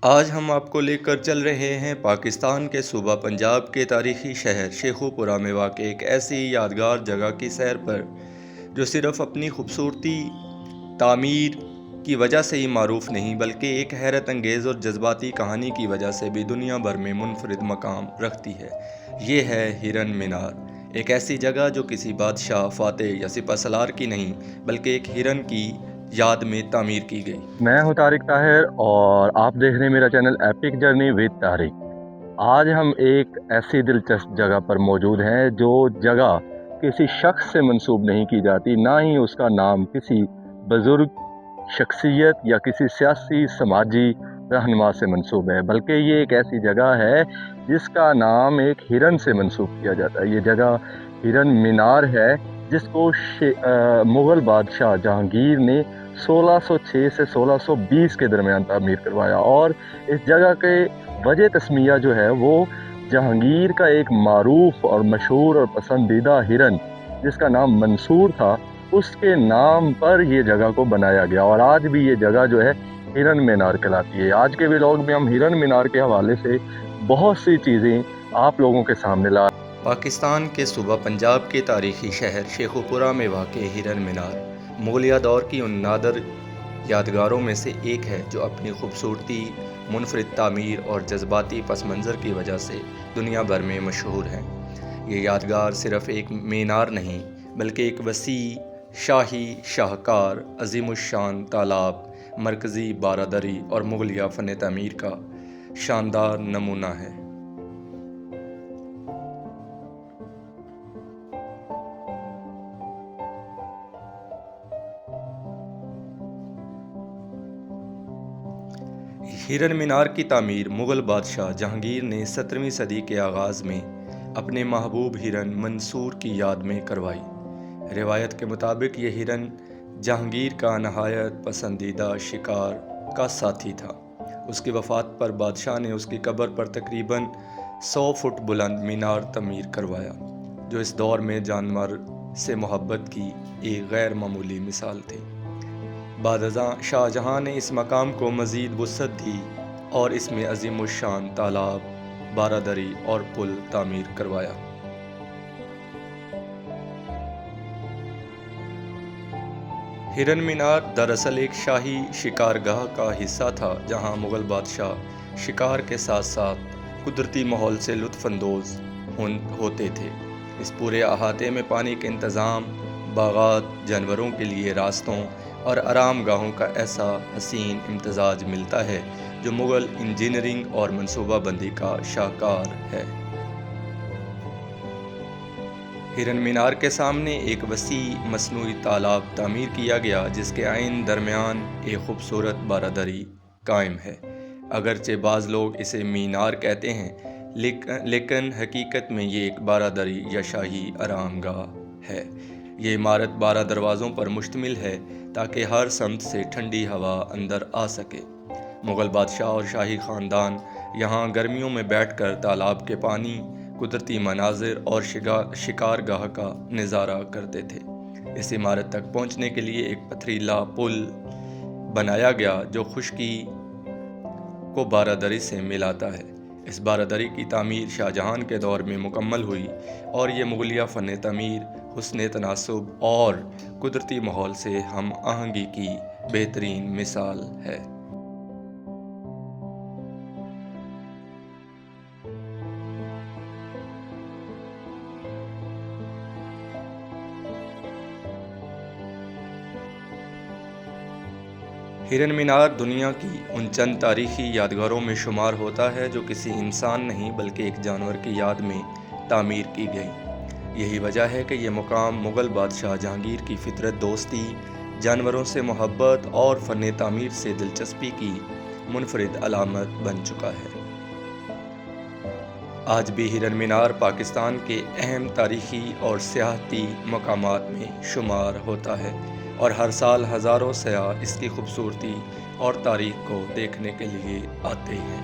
آج ہم آپ کو لے کر چل رہے ہیں پاکستان کے صوبہ پنجاب کے تاریخی شہر شیخو پورہ میں واقع ایک ایسی یادگار جگہ کی سیر پر جو صرف اپنی خوبصورتی تعمیر کی وجہ سے ہی معروف نہیں بلکہ ایک حیرت انگیز اور جذباتی کہانی کی وجہ سے بھی دنیا بھر میں منفرد مقام رکھتی ہے۔ یہ ہے ہرن مینار، ایک ایسی جگہ جو کسی بادشاہ، فاتح یا سپہ سالار کی نہیں بلکہ ایک ہرن کی یاد میں تعمیر کی گئی۔ میں ہوں طارق طاہر اور آپ دیکھ رہے ہیں میرا channel epic journey with Tariq. آج ہم ایک ایسی دلچسپ جگہ پر موجود ہیں جو جگہ کسی شخص سے منسوب نہیں کی جاتی، نہ ہی اس کا نام کسی بزرگ شخصیت یا کسی سیاسی سماجی رہنما سے منسوب ہے، بلکہ یہ ایک ایسی جگہ ہے جس کا نام ایک ہرن سے منسوب کیا جاتا ہے۔ یہ جگہ ہرن مینار ہے جس کو مغل بادشاہ جہانگیر نے 1606 سے 1620 کے درمیان تعمیر کروایا، اور اس جگہ کے وجہ تسمیہ جو ہے وہ جہانگیر کا ایک معروف اور مشہور اور پسندیدہ ہرن جس کا نام منصور تھا، اس کے نام پر یہ جگہ کو بنایا گیا، اور آج بھی یہ جگہ جو ہے ہرن مینار کہلاتی ہے۔ آج کے ولاگ میں ہم ہرن مینار کے حوالے سے بہت سی چیزیں آپ لوگوں کے سامنے لا پاکستان کے صوبہ پنجاب کے تاریخی شہر شیخو پورہ میں واقع ہرن مینار مغلیہ دور کی ان نادر یادگاروں میں سے ایک ہے جو اپنی خوبصورتی، منفرد تعمیر اور جذباتی پس منظر کی وجہ سے دنیا بھر میں مشہور ہے۔ یہ یادگار صرف ایک مینار نہیں بلکہ ایک وسیع شاہی شاہکار، عظیم الشان تالاب، مرکزی بارادری اور مغلیہ فن تعمیر کا شاندار نمونہ ہے۔ ہرن مینار کی تعمیر مغل بادشاہ جہانگیر نے 17ویں صدی کے آغاز میں اپنے محبوب ہرن منصور کی یاد میں کروائی۔ روایت کے مطابق یہ ہرن جہانگیر کا نہایت پسندیدہ شکار کا ساتھی تھا۔ اس کی وفات پر بادشاہ نے اس کی قبر پر تقریباً 100 فٹ بلند مینار تعمیر کروایا، جو اس دور میں جانور سے محبت کی ایک غیر معمولی مثال تھی۔ بعد ازاں شاہ جہاں نے اس مقام کو مزید وسعت دی اور اس میں عظیم الشان تالاب، بارادری اور پل تعمیر کروایا۔ ہرن مینار دراصل ایک شاہی شکارگاہ کا حصہ تھا جہاں مغل بادشاہ شکار کے ساتھ ساتھ قدرتی ماحول سے لطف اندوز ہوتے تھے۔ اس پورے احاطے میں پانی کے انتظام، باغات، جانوروں کے لیے راستوں اور آرام گاہوں کا ایسا حسین امتزاج ملتا ہے جو مغل انجینئرنگ اور منصوبہ بندی کا شاہکار ہے۔ ہرن مینار کے سامنے ایک وسیع مصنوعی تالاب تعمیر کیا گیا جس کے عین درمیان ایک خوبصورت بارادری قائم ہے۔ اگرچہ بعض لوگ اسے مینار کہتے ہیں لیکن حقیقت میں یہ ایک بارادری یا شاہی آرام گاہ ہے۔ یہ عمارت 12 دروازوں پر مشتمل ہے تاکہ ہر سمت سے ٹھنڈی ہوا اندر آ سکے۔ مغل بادشاہ اور شاہی خاندان یہاں گرمیوں میں بیٹھ کر تالاب کے پانی، قدرتی مناظر اور شکار گاہ کا نظارہ کرتے تھے۔ اس عمارت تک پہنچنے کے لیے ایک پتھریلا پل بنایا گیا جو خشکی کو بارادری سے ملاتا ہے۔ اس بارادری کی تعمیر شاہ جہان کے دور میں مکمل ہوئی اور یہ مغلیہ فن تعمیر، حسن تناسب اور قدرتی ماحول سے ہم آہنگی کی بہترین مثال ہے۔ ہرن مینار دنیا کی ان چند تاریخی یادگاروں میں شمار ہوتا ہے جو کسی انسان نہیں بلکہ ایک جانور کی یاد میں تعمیر کی گئی۔ یہی وجہ ہے کہ یہ مقام مغل بادشاہ جہانگیر کی فطرت دوستی، جانوروں سے محبت اور فن تعمیر سے دلچسپی کی منفرد علامت بن چکا ہے۔ آج بھی ہرن مینار پاکستان کے اہم تاریخی اور سیاحتی مقامات میں شمار ہوتا ہے اور ہر سال ہزاروں سیاح اس کی خوبصورتی اور تاریخ کو دیکھنے کے لیے آتے ہیں۔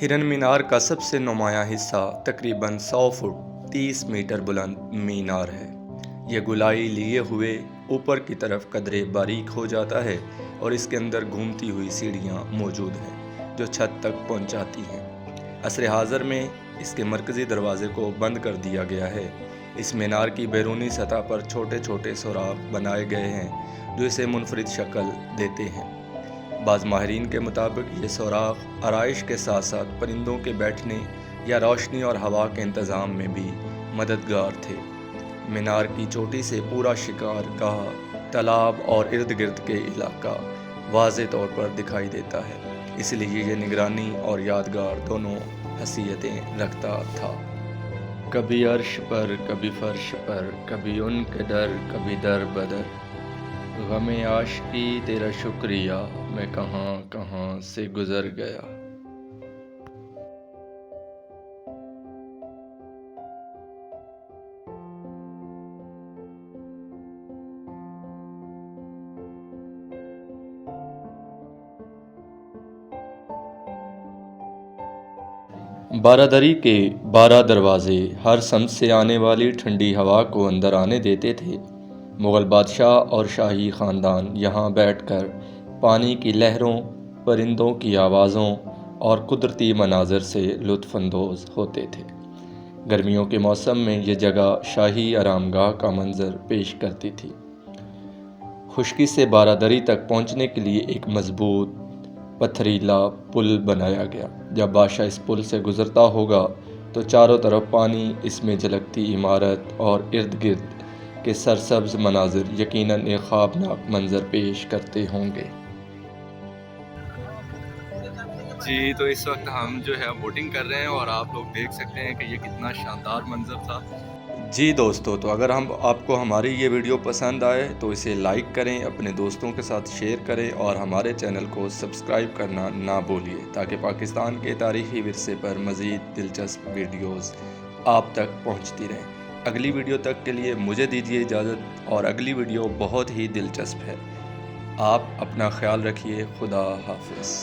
ہرن مینار کا سب سے نمایاں حصہ تقریباً 100 فٹ 30 میٹر بلند مینار ہے۔ یہ گولائی لیے ہوئے اوپر کی طرف قدرے باریک ہو جاتا ہے اور اس کے اندر گھومتی ہوئی سیڑھیاں موجود ہیں جو چھت تک پہنچاتی ہیں۔ عصر حاضر میں اس کے مرکزی دروازے کو بند کر دیا گیا ہے۔ اس مینار کی بیرونی سطح پر چھوٹے چھوٹے سوراخ بنائے گئے ہیں جو اسے منفرد شکل دیتے ہیں۔ بعض ماہرین کے مطابق یہ سوراخ آرائش کے ساتھ ساتھ پرندوں کے بیٹھنے یا روشنی اور ہوا کے انتظام میں بھی مددگار تھے۔ مینار کی چوٹی سے پورا شکار گاہ، تالاب اور ارد گرد کے علاقہ واضح طور پر دکھائی دیتا ہے، اس لیے یہ نگرانی اور یادگار دونوں حیثیتیں رکھتا تھا۔ کبھی عرش پر کبھی فرش پر، کبھی ان کے در کبھی در بدر، غم عاشقی تیرا شکریہ میں کہاں کہاں سے گزر گیا۔ بارادری کے 12 دروازے ہر سمت سے آنے والی ٹھنڈی ہوا کو اندر آنے دیتے تھے۔ مغل بادشاہ اور شاہی خاندان یہاں بیٹھ کر پانی کی لہروں، پرندوں کی آوازوں اور قدرتی مناظر سے لطف اندوز ہوتے تھے۔ گرمیوں کے موسم میں یہ جگہ شاہی آرام گاہ کا منظر پیش کرتی تھی۔ خشکی سے بارادری تک پہنچنے کے لیے ایک مضبوط پتھریلا پل بنایا گیا۔ جب بادشاہ اس پل سے گزرتا ہوگا تو چاروں طرف پانی، اس میں جھلکتی عمارت اور ارد گرد کے سرسبز مناظر یقیناً ایک خوابناک منظر پیش کرتے ہوں گے۔ جی، تو اس وقت ہم جو ہے ووٹنگ کر رہے ہیں اور آپ لوگ دیکھ سکتے ہیں کہ یہ کتنا شاندار منظر تھا۔ جی دوستو، تو اگر آپ کو ہماری یہ ویڈیو پسند آئے تو اسے لائک کریں، اپنے دوستوں کے ساتھ شیئر کریں اور ہمارے چینل کو سبسکرائب کرنا نہ بھولیے تاکہ پاکستان کے تاریخی ورثے پر مزید دلچسپ ویڈیوز آپ تک پہنچتی رہیں۔ اگلی ویڈیو تک کے لیے مجھے دیجیے اجازت، اور اگلی ویڈیو بہت ہی دلچسپ ہے۔ آپ اپنا خیال رکھیے۔ خدا حافظ۔